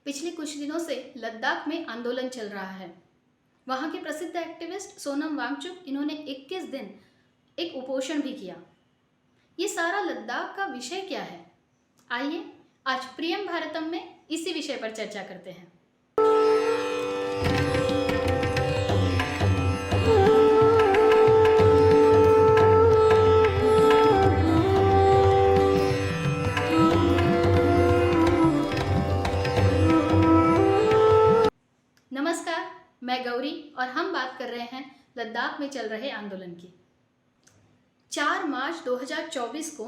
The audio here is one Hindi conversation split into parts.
पिछले कुछ दिनों से लद्दाख में आंदोलन चल रहा है। वहाँ के प्रसिद्ध एक्टिविस्ट सोनम वांगचुक इन्होंने 21 दिन एक उपोषण भी किया। ये सारा लद्दाख का विषय क्या है? आइए आज प्रियम भारतम में इसी विषय पर चर्चा करते हैं। नमस्कार, मैं गौरी और हम बात कर रहे हैं लद्दाख में चल रहे आंदोलन की। 4 मार्च 2024 को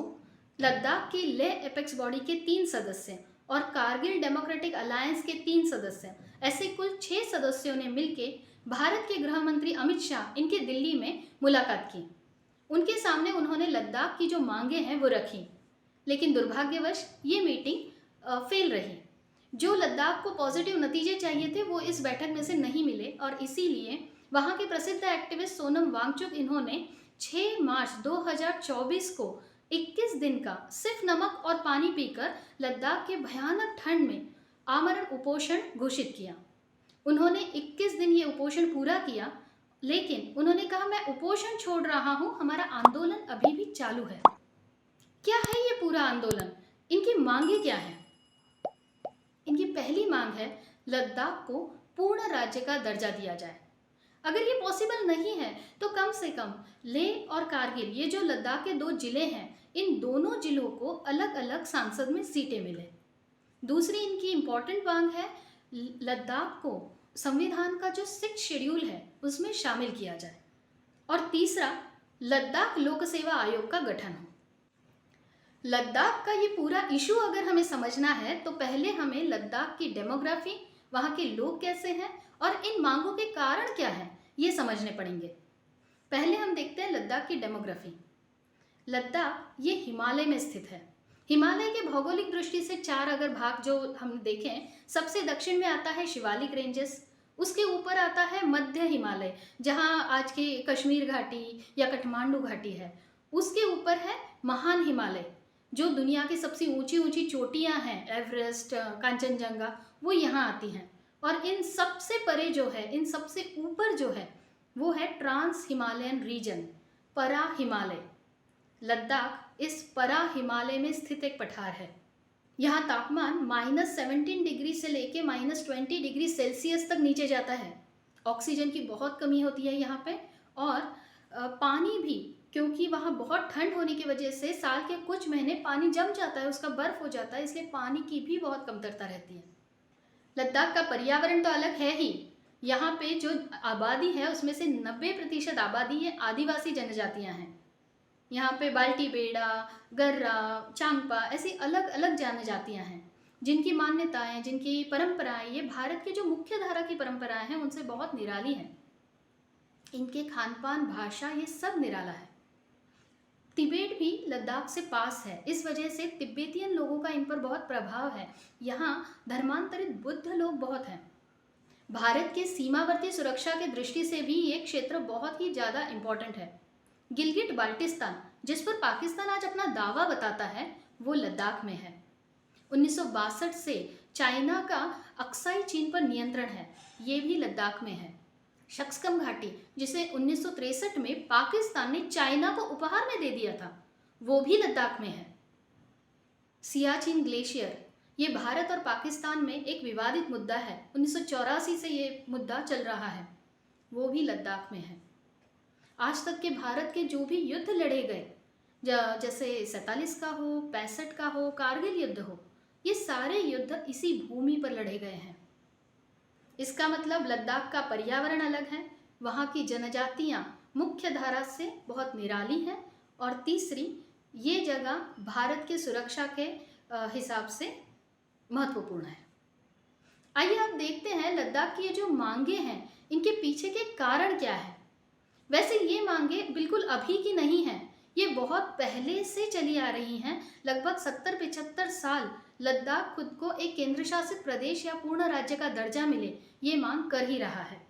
लद्दाख की लेह एपेक्स बॉडी के 3 सदस्य और कारगिल डेमोक्रेटिक अलायंस के 3 सदस्य, ऐसे कुल 6 सदस्यों ने मिलकर भारत के गृह मंत्री अमित शाह इनके दिल्ली में मुलाकात की। उनके सामने उन्होंने लद्दाख की जो मांगे हैं वो रखी, लेकिन दुर्भाग्यवश ये मीटिंग फेल रही। जो लद्दाख को पॉजिटिव नतीजे चाहिए थे वो इस बैठक में से नहीं मिले और इसीलिए वहाँ के प्रसिद्ध एक्टिविस्ट सोनम वांगचुक इन्होंने 6 मार्च 2024 को 21 दिन का सिर्फ नमक और पानी पीकर लद्दाख के भयानक ठंड में आमरण उपोषण घोषित किया। उन्होंने 21 दिन ये उपोषण पूरा किया, लेकिन उन्होंने कहा मैं उपोषण छोड़ रहा हूँ, हमारा आंदोलन अभी भी चालू है। क्या है ये पूरा आंदोलन? इनकी मांगे क्या है? इनकी पहली मांग है लद्दाख को पूर्ण राज्य का दर्जा दिया जाए। अगर ये पॉसिबल नहीं है तो कम से कम लेह और कारगिल, ये जो लद्दाख के 2 जिले हैं, इन दोनों जिलों को अलग अलग सांसद में सीटें मिले। दूसरी इनकी इम्पॉर्टेंट मांग है लद्दाख को संविधान का जो 6th शेड्यूल है उसमें शामिल किया जाए। और तीसरा, लद्दाख लोक सेवा आयोग का गठन हो। लद्दाख का ये पूरा इशू अगर हमें समझना है तो पहले हमें लद्दाख की डेमोग्राफी, वहाँ के लोग कैसे हैं और इन मांगों के कारण क्या हैं, ये समझने पड़ेंगे। पहले हम देखते हैं लद्दाख की डेमोग्राफी। लद्दाख ये हिमालय में स्थित है। हिमालय के भौगोलिक दृष्टि से 4 अगर भाग जो हम देखें, सबसे दक्षिण में आता है शिवालिक रेंजेस, उसके ऊपर आता है मध्य हिमालय जहाँ आज की कश्मीर घाटी या काठमांडू घाटी है, उसके ऊपर है महान हिमालय जो दुनिया की सबसे ऊंची ऊंची चोटियां हैं, एवरेस्ट, कांचनजंगा, वो यहाँ आती हैं। और इन सबसे परे जो है, इन सबसे ऊपर जो है वो है ट्रांस हिमालयन रीजन, परा हिमालय। लद्दाख इस परा हिमालय में स्थित एक पठार है। यहाँ तापमान -17 डिग्री से लेके -20 डिग्री सेल्सियस तक नीचे जाता है। ऑक्सीजन की बहुत कमी होती है यहाँ पे, और पानी भी, क्योंकि वहाँ बहुत ठंड होने की वजह से साल के कुछ महीने पानी जम जाता है, उसका बर्फ हो जाता है, इसलिए पानी की भी बहुत कमतरता रहती है। लद्दाख का पर्यावरण तो अलग है ही। यहाँ पे जो आबादी है उसमें से 90% आबादी ये आदिवासी जनजातियाँ हैं। यहाँ पे बाल्टी बेड़ा, गर्रा, चांगपा, ऐसी अलग अलग जनजातियाँ हैं जिनकी मान्यताएं, जिनकी परंपराएं, ये भारत की जो मुख्य धारा की परंपराएं हैं उनसे बहुत निराली हैं। इनके खान पान, भाषा, ये सब निराला है। तिब्बत भी लद्दाख से पास है, इस वजह से तिब्बतियन लोगों का इन पर बहुत प्रभाव है। यहाँ धर्मांतरित बुद्ध लोग बहुत हैं। भारत के सीमावर्ती सुरक्षा के दृष्टि से भी ये क्षेत्र बहुत ही ज़्यादा इम्पोर्टेंट है। गिलगिट बाल्टिस्तान, जिस पर पाकिस्तान आज अपना दावा बताता है, वो लद्दाख में है। 1962 से चाइना का अक्साई चीन पर नियंत्रण है, ये भी लद्दाख में है। शक्सकम घाटी, जिसे 1963 में पाकिस्तान ने चाइना को उपहार में दे दिया था, वो भी लद्दाख में है। सियाचिन ग्लेशियर, ये भारत और पाकिस्तान में एक विवादित मुद्दा है। 1984 से ये मुद्दा चल रहा है, वो भी लद्दाख में है। आज तक के भारत के जो भी युद्ध लड़े गए, जैसे 47 का हो, 65 का हो, कारगिल युद्ध हो, ये सारे युद्ध इसी भूमि पर लड़े गए हैं। इसका मतलब लद्दाख का पर्यावरण अलग है, वहाँ की जनजातियाँ मुख्य धारा से बहुत निराली हैं, और तीसरी, ये जगह भारत के सुरक्षा के हिसाब से महत्वपूर्ण है। आइए आप देखते हैं लद्दाख की ये जो मांगे हैं, इनके पीछे के कारण क्या है। वैसे ये मांगे बिल्कुल अभी की नहीं हैं, ये बहुत पहले से चली आ रही हैं। लगभग 70-75 साल लद्दाख खुद को एक केंद्र शासित प्रदेश या पूर्ण राज्य का दर्जा मिले, ये मांग कर ही रहा है।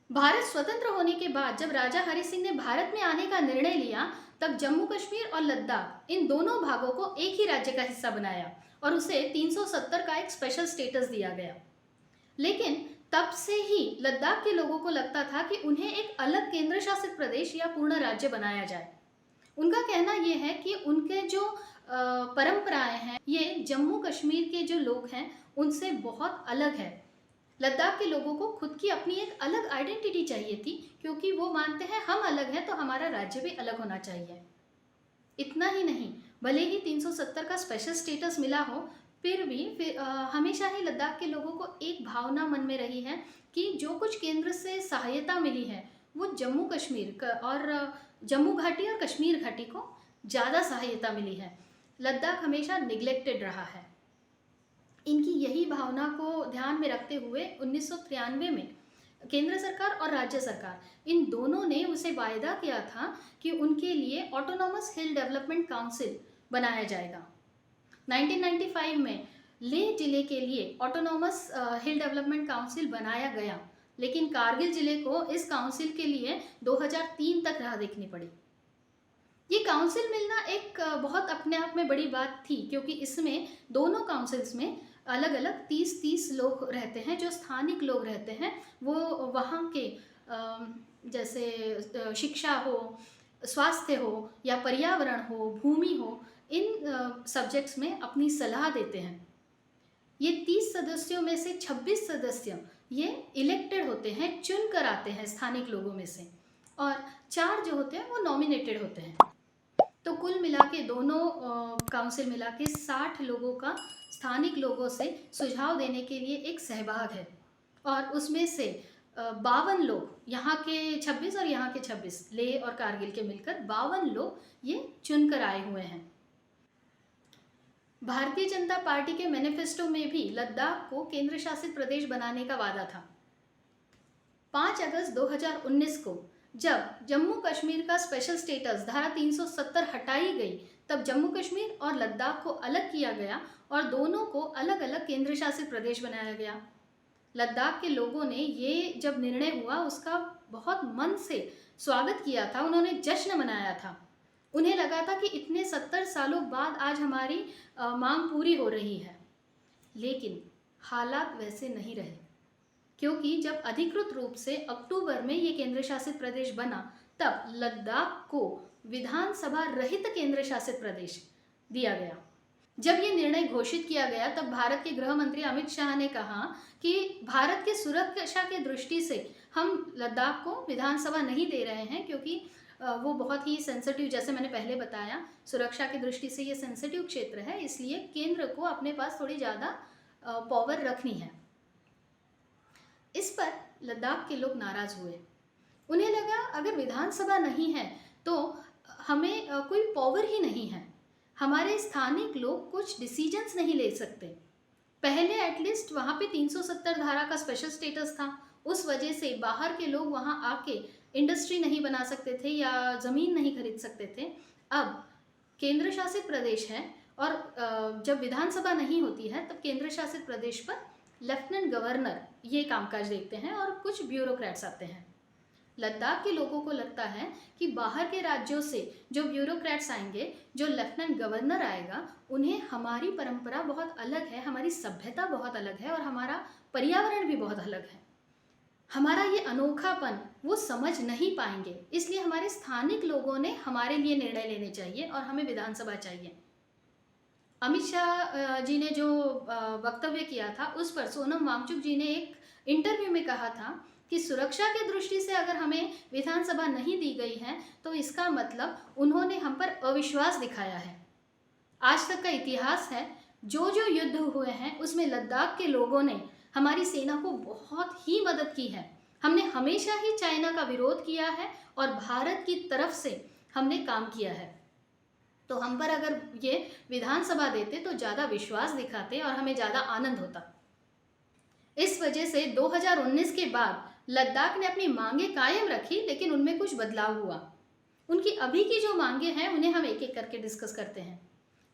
भारत स्वतंत्र होने के बाद जब राजा हरि सिंह ने भारत में आने का निर्णय लिया, तब जम्मू कश्मीर और लद्दाख, इन दोनों भागों को एक ही राज्य का हिस्सा बनाया और उसे 370 का एक स्पेशल स्टेटस दिया गया। लेकिन तब से ही लद्दाख के लोगों को लगता था कि उन्हें एक अलग केंद्र शासित प्रदेश या पूर्ण राज्य बनाया जाए। उनका कहना ये है कि उनके जो परंपराएं हैं ये जम्मू कश्मीर के जो लोग हैं उनसे बहुत अलग है। लद्दाख के लोगों को खुद की अपनी एक अलग आइडेंटिटी चाहिए थी, क्योंकि वो मानते हैं हम अलग हैं तो हमारा राज्य भी अलग होना चाहिए। इतना ही नहीं, भले ही 370 का स्पेशल स्टेटस मिला हो, फिर हमेशा ही लद्दाख के लोगों को एक भावना मन में रही है कि जो कुछ केंद्र से सहायता मिली है वो जम्मू कश्मीर और जम्मू घाटी और कश्मीर घाटी को ज़्यादा सहायता मिली है। लद्दाख हमेशा निग्लेक्टेड रहा है। इनकी यही भावना को ध्यान में रखते हुए 1993 में केंद्र सरकार और राज्य सरकार इन दोनों ने उसे वायदा किया था कि उनके लिए ऑटोनॉमस हिल डेवलपमेंट काउंसिल बनाया जाएगा। 1995 में लेह जिले के लिए ऑटोनॉमस हिल डेवलपमेंट काउंसिल बनाया गया, लेकिन कारगिल जिले को इस काउंसिल के लिए 2003 तक राह देखनी पड़ी। ये काउंसिल मिलना एक बहुत अपने आप में बड़ी बात थी, क्योंकि इसमें दोनों काउंसिल्स में अलग अलग 30-30 लोग रहते हैं, जो स्थानिक लोग रहते हैं। वो वहाँ के जैसे शिक्षा हो, स्वास्थ्य हो या पर्यावरण हो, भूमि हो, इन सब्जेक्ट्स में अपनी सलाह देते हैं। ये 30 सदस्यों में से 26 सदस्य ये इलेक्टेड होते हैं, चुन कर आते हैं स्थानिक लोगों में से, और 4 जो होते हैं वो नॉमिनेटेड होते हैं। तो कुल मिला के दोनों काउंसिल मिला के 60 लोगों का स्थानिक लोगों से सुझाव देने के लिए एक सहभाग है, और उसमें से 52 लोग, यहाँ के 26 और यहाँ के 26, लेह और कारगिल के मिलकर 52 लोग ये चुनकर आए हुए हैं। भारतीय जनता पार्टी के मैनिफेस्टो में भी लद्दाख को केंद्र शासित प्रदेश बनाने का वादा था। 5 अगस्त 2019 को जब जम्मू कश्मीर का स्पेशल स्टेटस धारा 370 हटाई गई, तब जम्मू कश्मीर और लद्दाख को अलग किया गया और दोनों को अलग अलग केंद्र शासित प्रदेश बनाया गया। लद्दाख के लोगों ने ये जब निर्णय हुआ उसका बहुत मन से स्वागत किया था, उन्होंने जश्न मनाया था। उन्हें लगा था कि इतने 70 सालों बाद आज हमारी मांग पूरी हो रही है। लेकिन हालात वैसे नहीं रहे, क्योंकि जब अधिकृत रूप से अक्टूबर में ये केंद्र शासित प्रदेश बना, तब लद्दाख को विधानसभा रहित केंद्र शासित प्रदेश दिया गया। जब ये निर्णय घोषित किया गया, तब भारत के गृह मंत्री अमित शाह ने कहा कि भारत की सुरक्षा के दृष्टि से हम लद्दाख को विधानसभा नहीं दे रहे हैं, क्योंकि वो बहुत ही सेंसिटिव, जैसे मैंने पहले बताया, सुरक्षा की दृष्टि से ये सेंसिटिव क्षेत्र है, इसलिए केंद्र को अपने पास थोड़ी ज़्यादा पावर रखनी है। इस पर लद्दाख के लोग नाराज़ हुए। उन्हें लगा अगर विधानसभा नहीं है तो हमें कोई पावर ही नहीं है, हमारे स्थानिक लोग कुछ डिसीजंस नहीं ले सकते। पहले एटलीस्ट वहाँ पे 370 धारा का स्पेशल स्टेटस था, उस वजह से बाहर के लोग वहाँ आके इंडस्ट्री नहीं बना सकते थे या ज़मीन नहीं खरीद सकते थे। अब केंद्र शासित प्रदेश है और जब विधानसभा नहीं होती है तब केंद्र शासित प्रदेश पर लेफ्टिनेंट गवर्नर ये कामकाज देखते हैं और कुछ ब्यूरोक्रेट्स आते हैं। लद्दाख के लोगों को लगता है कि बाहर के राज्यों से जो ब्यूरोक्रेट्स आएंगे, जो लेफ्टिनेंट गवर्नर आएगा, उन्हें हमारी परंपरा बहुत अलग है, हमारी सभ्यता बहुत अलग है और हमारा पर्यावरण भी बहुत अलग है, हमारा ये अनोखापन वो समझ नहीं पाएंगे। इसलिए हमारे स्थानिक लोगों ने हमारे लिए निर्णय लेने चाहिए और हमें विधानसभा चाहिए। अमित शाह जी ने जो वक्तव्य किया था उस पर सोनम वांगचुक जी ने एक इंटरव्यू में कहा था कि सुरक्षा की दृष्टि से अगर हमें विधानसभा नहीं दी गई है तो इसका मतलब उन्होंने हम पर अविश्वास दिखाया है। आज तक का इतिहास है, जो जो युद्ध हुए हैं उसमें लद्दाख के लोगों ने हमारी सेना को बहुत ही मदद की है। हमने हमेशा ही चाइना का विरोध किया है और भारत की तरफ से हमने काम किया है। तो हम पर अगर ये विधानसभा देते तो ज़्यादा विश्वास दिखाते और हमें ज़्यादा आनंद होता। इस वजह से 2019 के बाद लद्दाख ने अपनी मांगे कायम रखी, लेकिन उनमें कुछ बदलाव हुआ। उनकी अभी की जो मांगे हैं उन्हें हम एक एक करके डिस्कस करते हैं।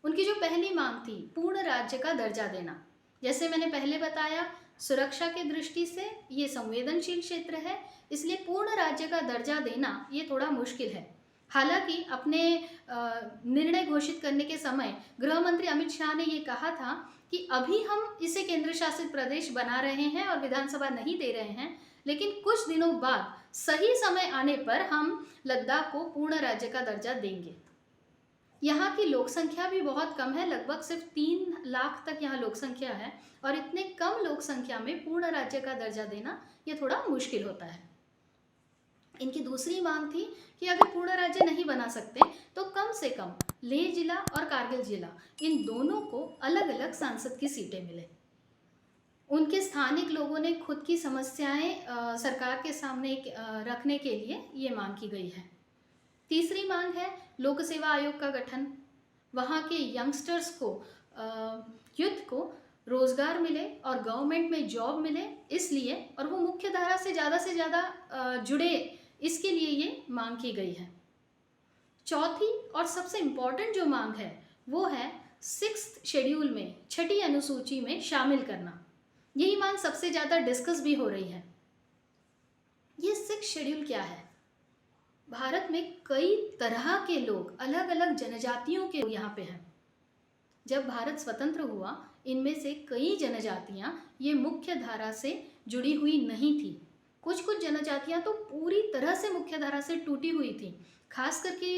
उनकी जो पहली मांग थी, पूर्ण राज्य का दर्जा देना। जैसे मैंने पहले बताया, सुरक्षा की दृष्टि से ये संवेदनशील क्षेत्र है, इसलिए पूर्ण राज्य का दर्जा देना ये थोड़ा मुश्किल है। हालांकि अपने निर्णय घोषित करने के समय गृह मंत्री अमित शाह ने ये कहा था कि अभी हम इसे केंद्र शासित प्रदेश बना रहे हैं और विधानसभा नहीं दे रहे हैं, लेकिन कुछ दिनों बाद सही समय आने पर हम लद्दाख को पूर्ण राज्य का दर्जा देंगे। यहाँ की लोक संख्या भी बहुत कम है, लगभग सिर्फ 3 लाख तक यहाँ लोक संख्या है, और इतने कम लोक संख्या में पूर्ण राज्य का दर्जा देना ये थोड़ा मुश्किल होता है। इनकी दूसरी मांग थी कि अगर पूर्ण राज्य नहीं बना सकते तो कम से कम लेह जिला और कारगिल जिला, इन दोनों को अलग अलग सांसद की सीटें मिले। उनके स्थानिक लोगों ने खुद की समस्याएं सरकार के सामने रखने के लिए ये मांग की गई है। तीसरी मांग है लोक सेवा आयोग का गठन। वहाँ के यंगस्टर्स को, यूथ को रोजगार मिले और गवर्नमेंट में जॉब मिले, इसलिए, और वो मुख्य धारा से ज़्यादा जुड़े, इसके लिए ये मांग की गई है। चौथी और सबसे इम्पॉर्टेंट जो मांग है वो है 6th शेड्यूल में, 6ठी अनुसूची में शामिल करना। यही मांग सबसे ज़्यादा डिस्कस भी हो रही है। ये 6th शेड्यूल क्या है? भारत में कई तरह के लोग, अलग अलग जनजातियों के यहाँ पे हैं। जब भारत स्वतंत्र हुआ, इनमें से कई जनजातियाँ ये मुख्य धारा से जुड़ी हुई नहीं थी। कुछ जनजातियाँ तो पूरी तरह से मुख्य धारा से टूटी हुई थी। खास करके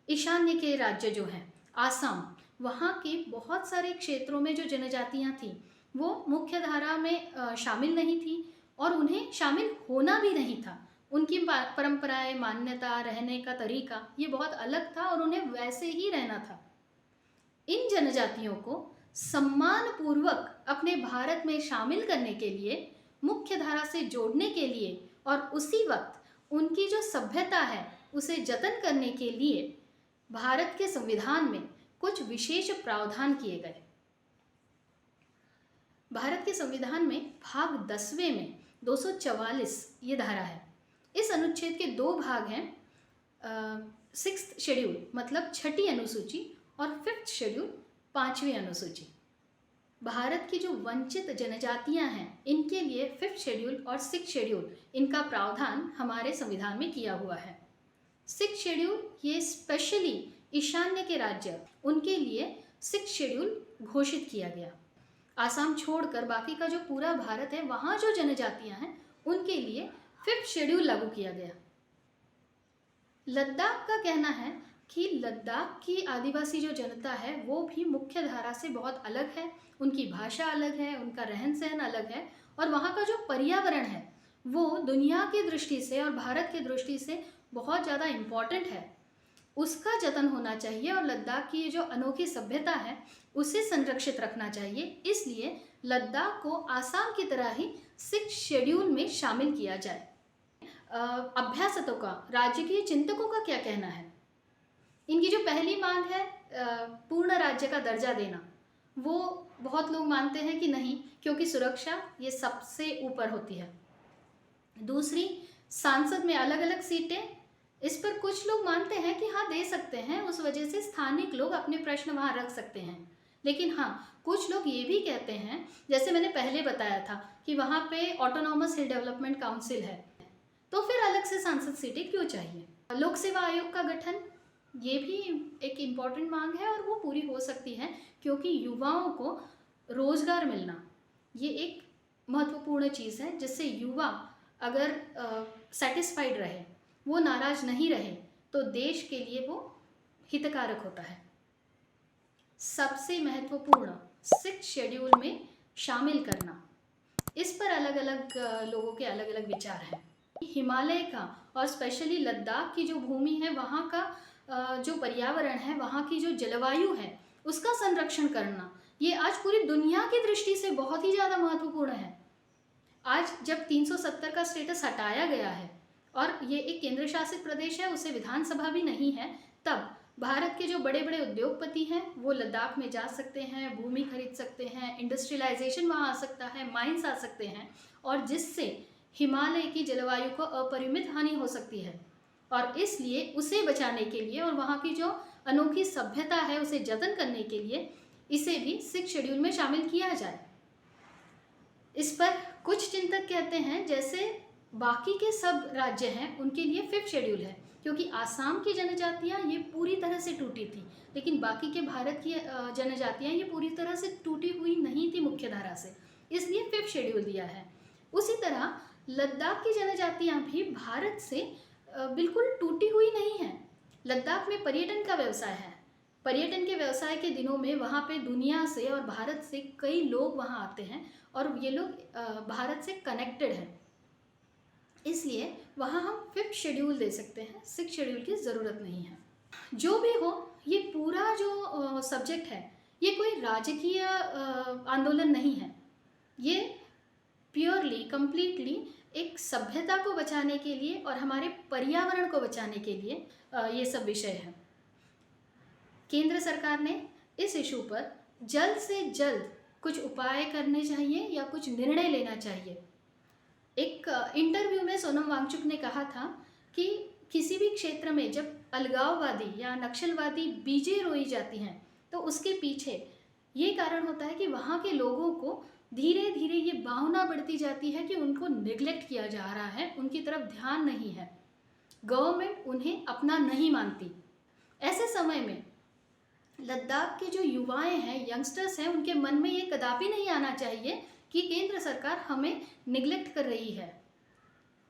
ईशान्य के राज्य जो हैं, आसाम, वहाँ के बहुत सारे क्षेत्रों में जो जनजातियाँ थीं वो मुख्य धारा में शामिल नहीं थी, और उन्हें शामिल होना भी नहीं था। उनकी परंपराएं, मान्यता, रहने का तरीका ये बहुत अलग था और उन्हें वैसे ही रहना था। इन जनजातियों को सम्मानपूर्वक अपने भारत में शामिल करने के लिए, मुख्य धारा से जोड़ने के लिए, और उसी वक्त उनकी जो सभ्यता है उसे जतन करने के लिए भारत के संविधान में कुछ विशेष प्रावधान किए गए। भारत के संविधान में भाग 10वें में 244 ये धारा है। इस अनुच्छेद के 2 भाग हैं, 6th शेड्यूल मतलब 6ठी अनुसूची और 5th शेड्यूल 5वीं अनुसूची। भारत की जो वंचित जनजातियां हैं इनके लिए 5th शेड्यूल और 6th शेड्यूल, इनका प्रावधान हमारे संविधान में किया हुआ है। 6th शेड्यूल ये स्पेशली ईशान्य के राज्य, उनके लिए 6th शेड्यूल घोषित किया गया। आसाम छोड़कर बाकी का जो पूरा भारत है, वहाँ जो जनजातियां हैं उनके लिए 5th शेड्यूल लागू किया गया। लद्दाख का कहना है कि लद्दाख की आदिवासी जो जनता है वो भी मुख्य धारा से बहुत अलग है। उनकी भाषा अलग है, उनका रहन सहन अलग है, और वहाँ का जो पर्यावरण है वो दुनिया की दृष्टि से और भारत की दृष्टि से बहुत ज़्यादा इम्पॉर्टेंट है। उसका जतन होना चाहिए और लद्दाख की ये जो अनोखी सभ्यता है उसे संरक्षित रखना चाहिए। इसलिए लद्दाख को आसाम की तरह ही 6th शेड्यूल में शामिल किया जाए। अभ्यासकों का, राजकीय चिंतकों का क्या कहना है? इनकी जो पहली मांग है पूर्ण राज्य का दर्जा देना, वो बहुत लोग मानते हैं कि नहीं, क्योंकि सुरक्षा ये सबसे ऊपर होती है। दूसरी, सांसद में अलग अलग सीटें, इस पर कुछ लोग मानते हैं कि हाँ दे सकते हैं, उस वजह से स्थानिक लोग अपने प्रश्न वहाँ रख सकते हैं। लेकिन हाँ, कुछ लोग ये भी कहते हैं, जैसे मैंने पहले बताया था कि वहाँ पे ऑटोनॉमस हिल डेवलपमेंट काउंसिल है, तो फिर अलग से सांसद सीटें क्यों चाहिए। लोक सेवा आयोग का गठन, ये भी एक इम्पॉर्टेंट मांग है और वो पूरी हो सकती है, क्योंकि युवाओं को रोजगार मिलना ये एक महत्वपूर्ण चीज़ है, जिससे युवा अगर सेटिस्फाइड रहे, वो नाराज नहीं रहे, तो देश के लिए वो हितकारक होता है। सबसे महत्वपूर्ण 6th शेड्यूल में शामिल करना, इस पर अलग अलग लोगों के अलग अलग विचार हैं। हिमालय का और स्पेशली लद्दाख की जो भूमि है, वहाँ का जो पर्यावरण है, वहाँ की जो जलवायु है, उसका संरक्षण करना, ये आज पूरी दुनिया की दृष्टि से बहुत ही ज़्यादा महत्वपूर्ण है। आज जब 370 का स्टेटस हटाया गया है और ये एक केंद्र शासित प्रदेश है, उसे विधानसभा भी नहीं है, तब भारत के जो बड़े बड़े उद्योगपति हैं वो लद्दाख में जा सकते हैं, भूमि खरीद सकते हैं, इंडस्ट्रियलाइजेशन वहाँ आ सकता है, माइंस आ सकते हैं, और जिससे हिमालय की जलवायु को अपरिमित हानि हो सकती है। और इसलिए उसे बचाने के लिए और वहाँ की जो अनोखी सभ्यता है उसे जतन करने के लिए इसे भी 6th शेड्यूल में शामिल किया जाए। इस पर कुछ चिंतक कहते हैं जैसे बाकी के सब राज्य हैं उनके लिए 5th शेड्यूल है, क्योंकि आसाम की जनजातियाँ ये पूरी तरह से टूटी थी, लेकिन बाकी के भारत की जनजातियाँ ये पूरी तरह से टूटी हुई नहीं थी मुख्य धारा से, इसलिए 5th शेड्यूल दिया है। उसी तरह लद्दाख की जनजातियाँ भी भारत से बिल्कुल टूटी हुई नहीं हैं। लद्दाख में पर्यटन का व्यवसाय है। पर्यटन के व्यवसाय के दिनों में वहाँ पे दुनिया से और भारत से कई लोग वहाँ आते हैं और ये लोग भारत से कनेक्टेड हैं, इसलिए वहाँ हम 5th शेड्यूल दे सकते हैं, 6th शेड्यूल की ज़रूरत नहीं है। जो भी हो, ये पूरा जो सब्जेक्ट है ये कोई राजकीय आंदोलन नहीं है, ये प्योरली कंप्लीटली एक सभ्यता को बचाने के लिए और हमारे पर्यावरण को बचाने के लिए ये सब विषय है। केंद्र सरकार ने इस इशू पर जल्द से जल्द कुछ उपाय करने चाहिए या कुछ निर्णय लेना चाहिए। एक इंटरव्यू में सोनम वांगचुक ने कहा था कि किसी भी क्षेत्र में जब अलगाववादी या नक्सलवादी बीजें रोई जाती हैं तो उसके पीछे ये कारण होता है कि वहाँ के लोगों को धीरे धीरे ये भावना बढ़ती जाती है कि उनको निगलेक्ट किया जा रहा है, उनकी तरफ ध्यान नहीं है, गवर्नमेंट उन्हें अपना नहीं मानती। ऐसे समय में लद्दाख के जो युवाएं हैं, यंगस्टर्स हैं, उनके मन में ये कदापि नहीं आना चाहिए कि केंद्र सरकार हमें निगलेक्ट कर रही है।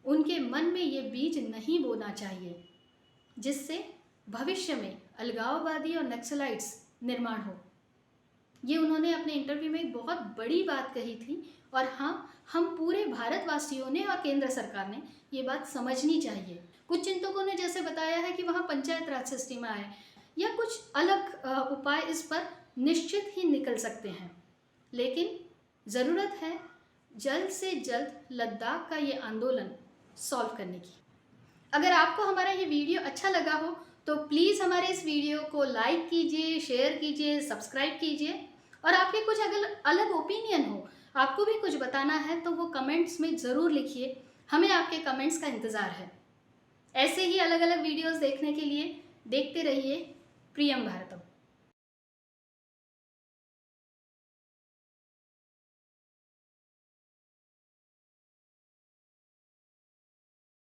उनके मन में ये बीज नहीं बोना चाहिए जिससे भविष्य में अलगाववादी और नक्सलाइट्स निर्माण हो। ये उन्होंने अपने इंटरव्यू में एक बहुत बड़ी बात कही थी और हाँ, हम पूरे भारतवासियों ने और केंद्र सरकार ने ये बात समझनी चाहिए। कुछ चिंतकों ने जैसे बताया है कि वहाँ पंचायत राज सिस्टम आए या कुछ अलग उपाय इस पर निश्चित ही निकल सकते हैं, लेकिन ज़रूरत है जल्द से जल्द लद्दाख का ये आंदोलन सॉल्व करने की। अगर आपको हमारा ये वीडियो अच्छा लगा हो तो प्लीज़ हमारे इस वीडियो को लाइक कीजिए, शेयर कीजिए, सब्सक्राइब कीजिए और आपके कुछ अलग ओपिनियन हो, आपको भी कुछ बताना है तो वो कमेंट्स में ज़रूर लिखिए, हमें आपके कमेंट्स का इंतज़ार है। ऐसे ही अलग अलग वीडियोज़ देखने के लिए देखते रहिए प्रियम भारतम।